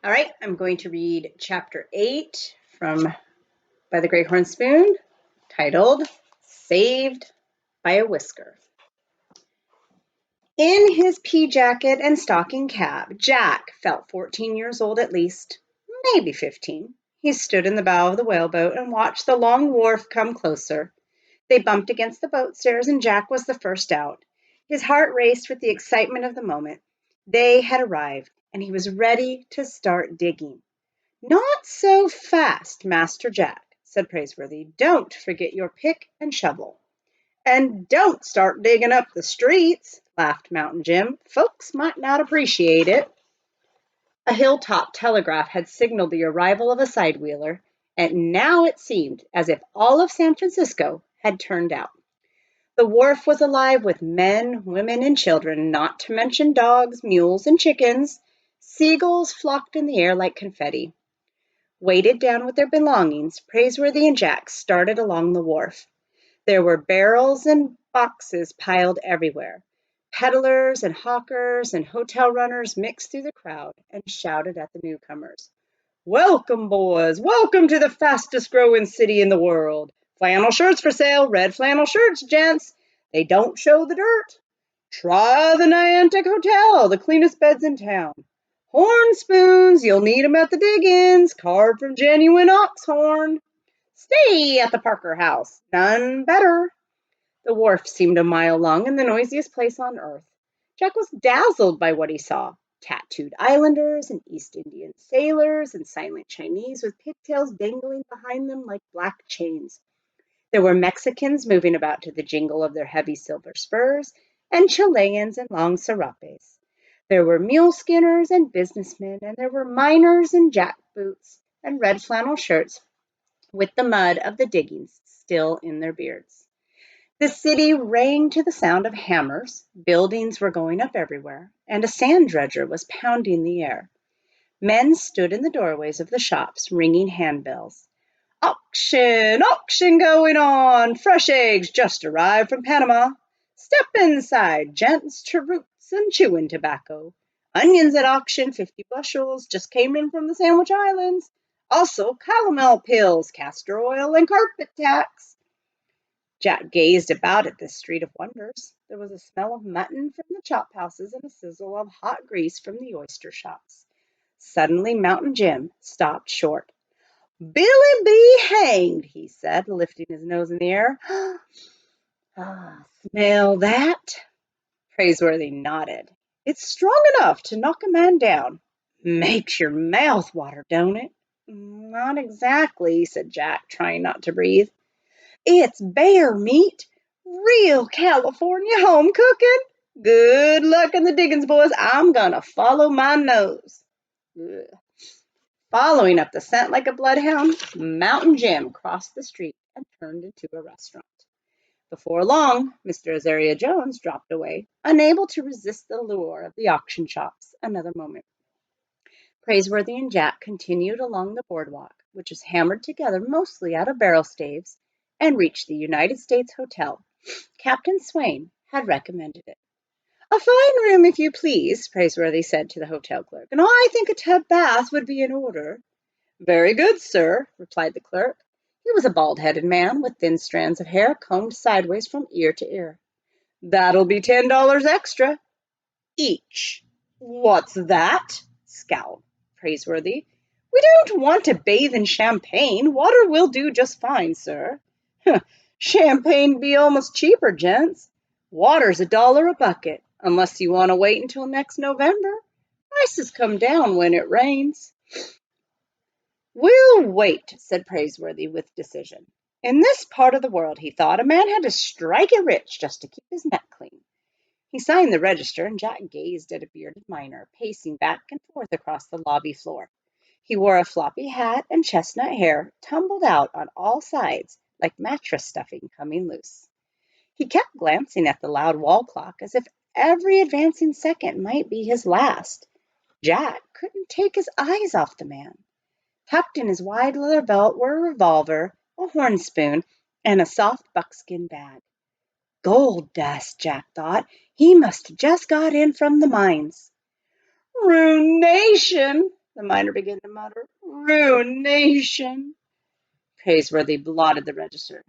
All right, I'm going to read chapter 8 from by the Great Horn Spoon, titled Saved by a Whisker. In his pea jacket and stocking cap, Jack felt 14 years old at least, maybe 15. He stood in the bow of the whaleboat and watched the long wharf come closer. They bumped against the boat stairs, and Jack was the first out. His heart raced with the excitement of the moment. They had arrived, and he was ready to start digging. "Not so fast, Master Jack," said Praiseworthy. "Don't forget your pick and shovel." "And don't start digging up the streets," laughed Mountain Jim. "Folks might not appreciate it." A hilltop telegraph had signaled the arrival of a side-wheeler, and now it seemed as if all of San Francisco had turned out. The wharf was alive with men, women, and children, not to mention dogs, mules, and chickens. Seagulls flocked in the air like confetti. Weighted down with their belongings, Praiseworthy and Jack started along the wharf. There were barrels and boxes piled everywhere. Peddlers and hawkers and hotel runners mixed through the crowd and shouted at the newcomers. "Welcome, boys! Welcome to the fastest growing city in the world! Flannel shirts for sale, red flannel shirts, gents. They don't show the dirt. Try the Niantic Hotel, the cleanest beds in town. Horn spoons, you'll need 'em at the dig-ins, carved from genuine ox horn. Stay at the Parker House, none better." The wharf seemed a mile long and the noisiest place on earth. Jack was dazzled by what he saw. Tattooed islanders and East Indian sailors and silent Chinese with pigtails dangling behind them like black chains. There were Mexicans moving about to the jingle of their heavy silver spurs, and Chileans in long serapes. There were mule skinners and businessmen, and there were miners in jack boots and red flannel shirts with the mud of the diggings still in their beards. The city rang to the sound of hammers, buildings were going up everywhere, and a sand dredger was pounding the air. Men stood in the doorways of the shops, ringing handbells. "Auction! Auction going on! Fresh eggs just arrived from Panama. Step inside, gents, to roots and chewing tobacco. Onions at auction, 50 bushels, just came in from the Sandwich Islands. Also calomel pills, castor oil, and carpet tacks." Jack gazed about at this street of wonders. There was a smell of mutton from the chop houses and a sizzle of hot grease from the oyster shops. Suddenly Mountain Jim stopped short. "Billy be hanged," he said, lifting his nose in the air. "Ah, smell that?" Praiseworthy nodded. "It's strong enough to knock a man down. Makes your mouth water, don't it?" "Not exactly," said Jack, trying not to breathe. "It's bear meat. Real California home cooking. Good luck in the diggings, boys. I'm gonna follow my nose." Ugh. Following up the scent like a bloodhound, Mountain Jim crossed the street and turned into a restaurant. Before long, Mr. Azaria Jones dropped away, unable to resist the lure of the auction shops another moment. Praiseworthy and Jack continued along the boardwalk, which was hammered together mostly out of barrel staves, and reached the United States Hotel. Captain Swain had recommended it. "A fine room, if you please," Praiseworthy said to the hotel clerk, "and I think a tub bath would be in order." "Very good, sir," replied the clerk. He was a bald-headed man with thin strands of hair combed sideways from ear to ear. "That'll be $10 extra." "Each." "What's that?" scowled Praiseworthy. "We don't want to bathe in champagne. Water will do just fine, sir." "Champagne be almost cheaper, gents. Water's $1 a bucket, unless you want to wait until next November. Prices come down when it rains." "We'll wait," said Praiseworthy with decision. In this part of the world, he thought, a man had to strike it rich just to keep his neck clean. He signed the register, and Jack gazed at a bearded miner pacing back and forth across the lobby floor. He wore a floppy hat, and chestnut hair tumbled out on all sides like mattress stuffing coming loose. He kept glancing at the loud wall clock as if every advancing second might be his last. Jack couldn't take his eyes off the man. Tucked in his wide leather belt were a revolver, a horn spoon, and a soft buckskin bag. Gold dust, Jack thought. He must have just got in from the mines. "Ruination!" the miner began to mutter. Ruination. Praiseworthy blotted the register.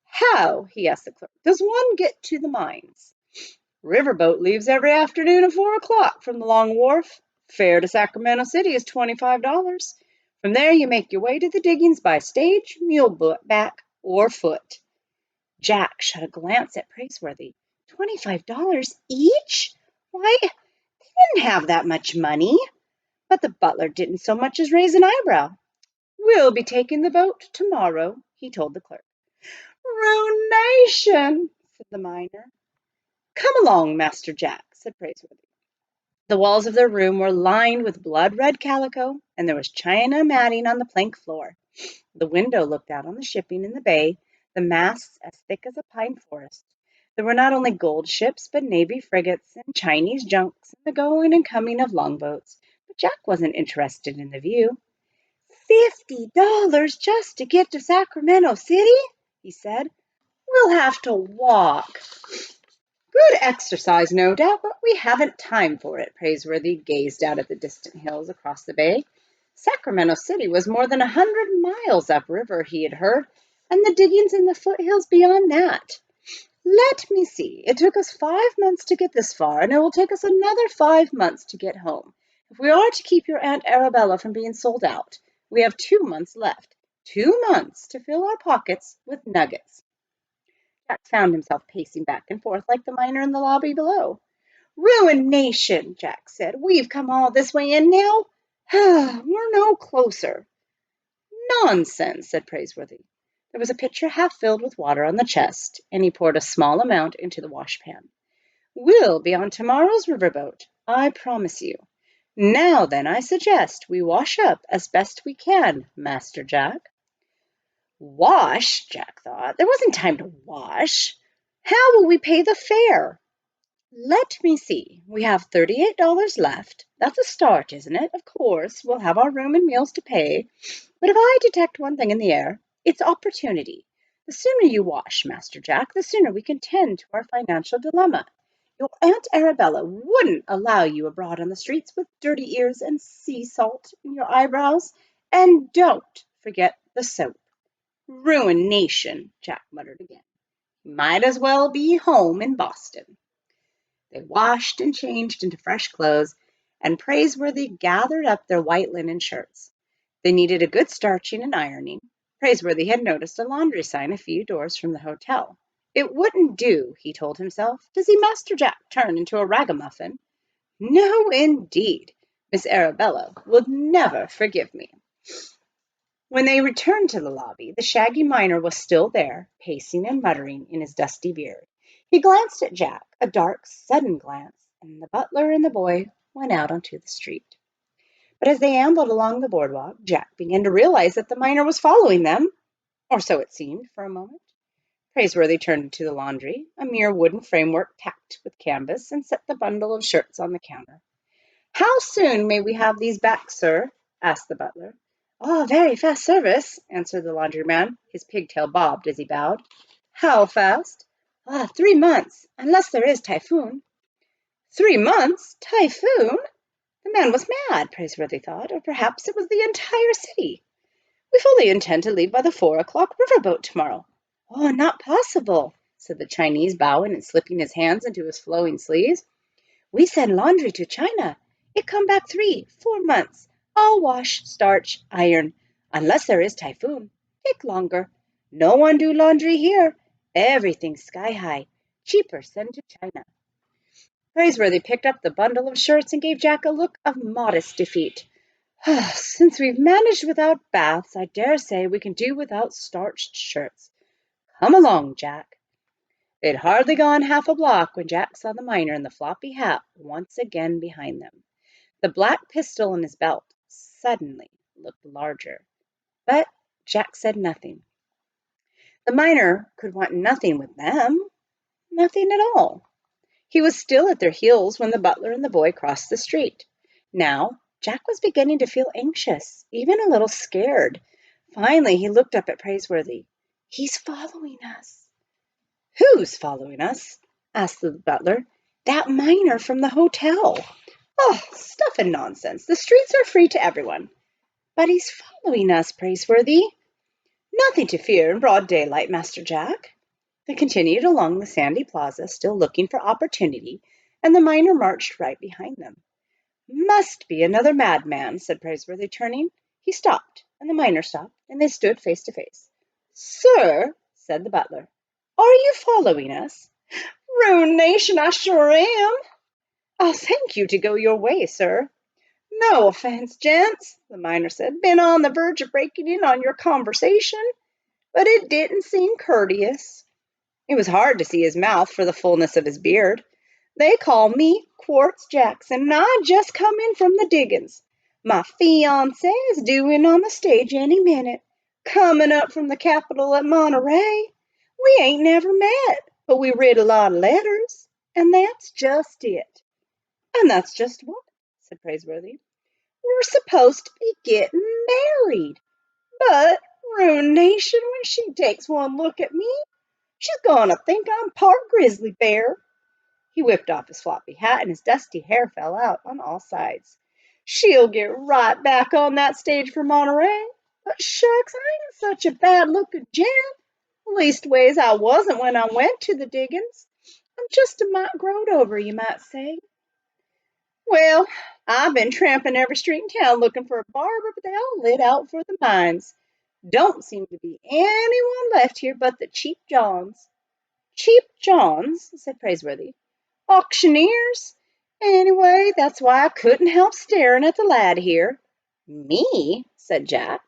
How, he asked the clerk, does one get to the mines? Riverboat leaves every afternoon at 4 o'clock from the Long Wharf. Fare to Sacramento City is $25. From there you make your way to the diggings by stage, muleback, or foot. Jack shot a glance at Praiseworthy. $25 each? Why, they didn't have that much money. But the butler didn't so much as raise an eyebrow. We'll be taking the boat tomorrow, he told the clerk. Ruination, said the miner. Come along, Master Jack, said Praiseworthy. The walls of their room were lined with blood-red calico, and there was china matting on the plank floor. The window looked out on the shipping in the bay, the masts as thick as a pine forest. There were not only gold ships, but Navy frigates and Chinese junks, and the going and coming of longboats. But Jack wasn't interested in the view. $50 just to get to Sacramento City, he said. We'll have to walk. Good exercise, no doubt, but we haven't time for it. Praiseworthy gazed out at the distant hills across the bay. Sacramento City was more than 100 miles upriver, he had heard, and the diggings in the foothills beyond that. Let me see. It took us 5 months to get this far, and it will take us another 5 months to get home. If we are to keep your Aunt Arabella from being sold out, we have 2 months left. 2 months to fill our pockets with nuggets. Jack found himself pacing back and forth like the miner in the lobby below. Ruination, Jack said. We've come all this way in now. We're no closer. Nonsense, said Praiseworthy. There was a pitcher half filled with water on the chest, and he poured a small amount into the washpan. We'll be on tomorrow's riverboat, I promise you. Now then, I suggest we wash up as best we can, Master Jack. Wash, Jack thought. There wasn't time to wash. How will we pay the fare? Let me see. We have $38 left. That's a start, isn't it? Of course, we'll have our room and meals to pay. But if I detect one thing in the air, it's opportunity. The sooner you wash, Master Jack, the sooner we can tend to our financial dilemma. Your Aunt Arabella wouldn't allow you abroad on the streets with dirty ears and sea salt in your eyebrows. And don't forget the soap. Ruination, Jack muttered again. Might as well be home in Boston. They washed and changed into fresh clothes, and Praiseworthy gathered up their white linen shirts. They needed a good starching and ironing. Praiseworthy had noticed a laundry sign a few doors from the hotel. It wouldn't do, he told himself, to see Master Jack turn into a ragamuffin. No, indeed. Miss Arabella would never forgive me. When they returned to the lobby, the shaggy miner was still there, pacing and muttering in his dusty beard. He glanced at Jack, a dark, sudden glance, and the butler and the boy went out onto the street. But as they ambled along the boardwalk, Jack began to realize that the miner was following them, or so it seemed for a moment. Praiseworthy turned to the laundry, a mere wooden framework tacked with canvas, and set the bundle of shirts on the counter. How soon may we have these back, sir? Asked the butler. Oh, very fast service, answered the laundryman. His pigtail bobbed as he bowed. How fast? 3 months, unless there is typhoon. 3 months? Typhoon? The man was mad, Praiseworthy thought, or perhaps it was the entire city. We fully intend to leave by the 4 o'clock riverboat tomorrow. Oh, not possible, said the Chinese, bowing and slipping his hands into his flowing sleeves. We send laundry to China. It come back 3-4 months. All wash, starch, iron. Unless there is typhoon. Take longer. No one do laundry here. Everything's sky high. Cheaper send to China. Praiseworthy picked up the bundle of shirts and gave Jack a look of modest defeat. Since we've managed without baths, I dare say we can do without starched shirts. Come along, Jack. They'd hardly gone half a block when Jack saw the miner in the floppy hat once again behind them. The black pistol in his belt suddenly looked larger. But Jack said nothing. The miner could want nothing with them, nothing at all. He was still at their heels when the butler and the boy crossed the street. Now, Jack was beginning to feel anxious, even a little scared. Finally, he looked up at Praiseworthy. He's following us. Who's following us? Asked the butler. That miner from the hotel. Oh, stuff and nonsense. The streets are free to everyone. But he's following us, Praiseworthy. Nothing to fear in broad daylight, Master Jack. They continued along the sandy plaza, still looking for opportunity, and the miner marched right behind them. Must be another madman, said Praiseworthy, turning. He stopped, and the miner stopped, and they stood face to face. Sir, said the butler, are you following us? Ruination, I sure am. I'll thank you to go your way, sir. No offense, gents, the miner said. Been on the verge of breaking in on your conversation, but it didn't seem courteous. It was hard to see his mouth for the fullness of his beard. They call me Quartz Jackson, and I just come in from the diggings. My fiancé is due in on the stage any minute, coming up from the capital at Monterey. We ain't never met, but we read a lot of letters, and that's just it. And that's just what, said Praiseworthy. We're supposed to be getting married. But, ruination, when she takes one look at me, she's gonna think I'm part grizzly bear. He whipped off his floppy hat, and his dusty hair fell out on all sides. She'll get right back on that stage for Monterey. But shucks, I ain't such a bad-looking gent. Leastways, I wasn't when I went to the diggings. I'm just a mite growed over, you might say. Well, I've been tramping every street in town looking for a barber, but they all lit out for the mines. Don't seem to be anyone left here but the Cheap Johns. Cheap Johns, said Praiseworthy. Auctioneers. Anyway, that's why I couldn't help staring at the lad here. Me, said Jack.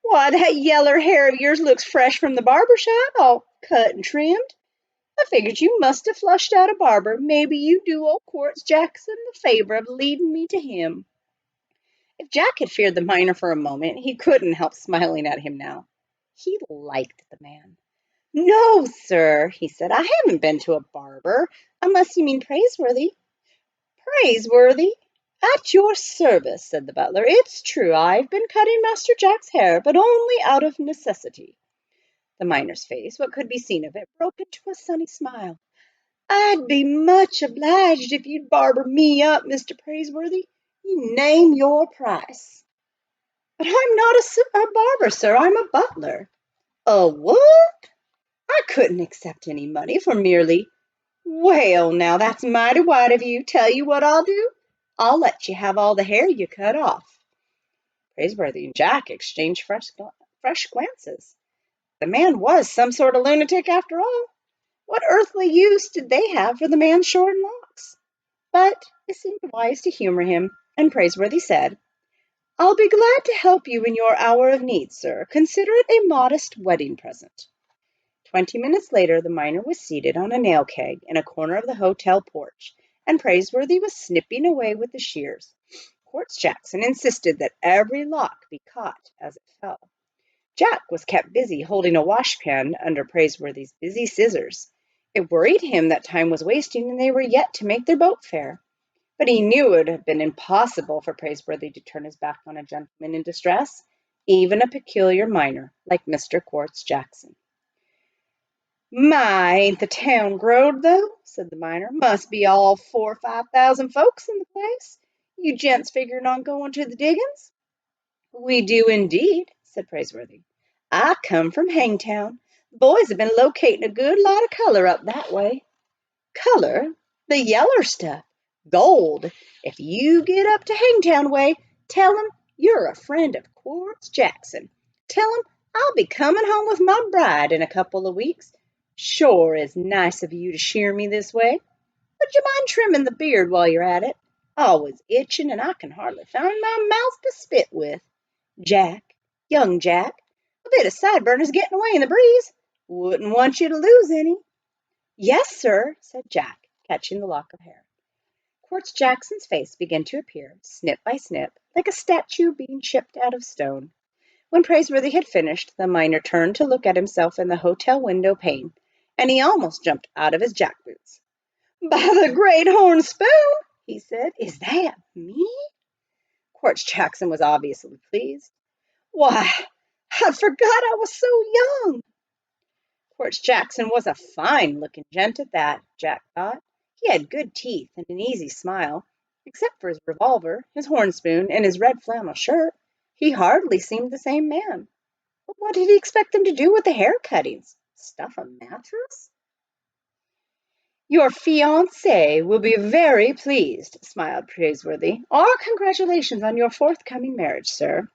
Why, that yeller hair of yours looks fresh from the barber shop, all cut and trimmed. I figured you must have flushed out a barber. Maybe you do old Quartz Jackson the favor of leading me to him. If Jack had feared the miner for a moment, he couldn't help smiling at him now. He liked the man. No, sir, he said, I haven't been to a barber, unless you mean Praiseworthy. Praiseworthy? At your service, said the butler. It's true, I've been cutting Master Jack's hair, but only out of necessity. The miner's face, what could be seen of it, broke into a sunny smile. I'd be much obliged if you'd barber me up, Mr. Praiseworthy. You name your price. But I'm not a barber, sir. I'm a butler. A what? I couldn't accept any money for merely. Well, now that's mighty white of you. Tell you what I'll do. I'll let you have all the hair you cut off. Praiseworthy and Jack exchanged fresh glances. The man was some sort of lunatic after all. What earthly use did they have for the man's shorn locks? But it seemed wise to humor him, and Praiseworthy said, I'll be glad to help you in your hour of need, sir. Consider it a modest wedding present. 20 minutes later, the miner was seated on a nail keg in a corner of the hotel porch, and Praiseworthy was snipping away with the shears. Quartz Jackson insisted that every lock be caught as it fell. Jack was kept busy holding a washpan under Praiseworthy's busy scissors. It worried him that time was wasting and they were yet to make their boat fare. But he knew it would have been impossible for Praiseworthy to turn his back on a gentleman in distress, even a peculiar miner like Mr. Quartz Jackson. My, ain't the town growed, though, said the miner. Must be all 4,000 or 5,000 folks in the place. You gents figuring on going to the diggings? We do indeed, said Praiseworthy. I come from Hangtown. The boys have been locating a good lot of color up that way. Color? The yeller stuff. Gold. If you get up to Hangtown way, tell 'em you're a friend of Quartz Jackson. Tell 'em I'll be coming home with my bride in a couple of weeks. Sure is nice of you to shear me this way. Would you mind trimming the beard while you're at it? Always itching, and I can hardly find my mouth to spit with. Jack, young Jack, a bit of sideburn is getting away in the breeze. Wouldn't want you to lose any. Yes, sir, said Jack, catching the lock of hair. Quartz Jackson's face began to appear, snip by snip, like a statue being chipped out of stone. When Praiseworthy had finished, the miner turned to look at himself in the hotel window pane, and he almost jumped out of his jack boots. By the great horn spoon, he said, is that me? Quartz Jackson was obviously pleased. Why, I forgot I was so young. Quartz Jackson was a fine-looking gent at that, Jack thought. He had good teeth and an easy smile, Except for his revolver, his horn spoon, and his red flannel shirt, he hardly seemed the same man. But what did he expect them to do with the hair cuttings? Stuff a mattress? Your fiancé will be very pleased, smiled Praiseworthy. Our congratulations on your forthcoming marriage, sir.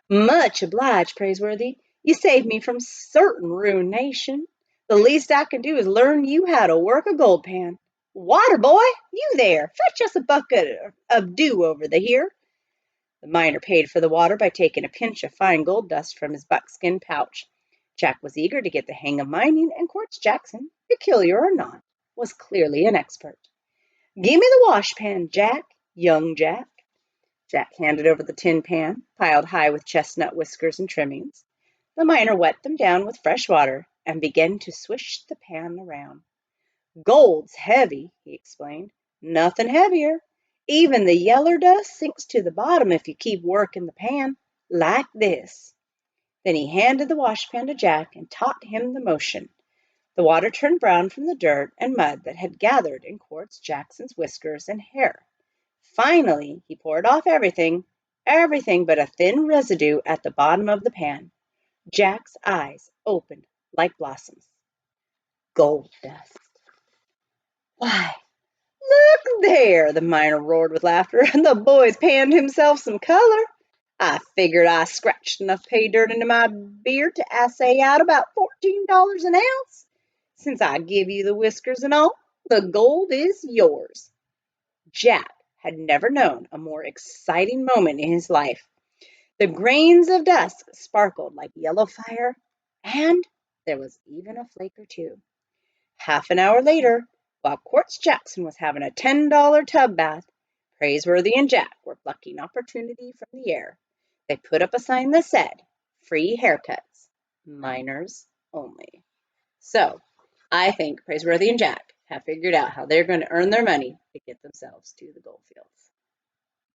Much obliged, Praiseworthy. You saved me from certain ruination. The least I can do is learn you how to work a gold pan. Water boy, you there, fetch us a bucket of dew over the here. The miner paid for the water by taking a pinch of fine gold dust from his buckskin pouch. Jack was eager to get the hang of mining, and Quartz Jackson, peculiar or not, was clearly an expert. Give me the washpan, Jack, young Jack. Jack handed over the tin pan, piled high with chestnut whiskers and trimmings. The miner wet them down with fresh water and began to swish the pan around. Gold's heavy, he explained. Nothing heavier. Even the yeller dust sinks to the bottom if you keep working the pan, like this. Then he handed the washpan to Jack and taught him the motion. The water turned brown from the dirt and mud that had gathered in Quartz Jackson's whiskers and hair. Finally, he poured off everything but a thin residue at the bottom of the pan. Jack's eyes opened like blossoms. Gold dust. Why, look there, the miner roared with laughter, and the boy's panned himself some color. I figured I scratched enough pay dirt into my beard to assay out about $14 an ounce. Since I give you the whiskers and all, the gold is yours. Jack had never known a more exciting moment in his life. The grains of dust sparkled like yellow fire, and there was even a flake or two. Half an hour later, while Quartz Jackson was having a $10 tub bath, Praiseworthy and Jack were plucking opportunity from the air. They put up a sign that said, "Free haircuts, minors only." So, I think Praiseworthy and Jack have figured out how they're going to earn their money to get themselves to the gold fields.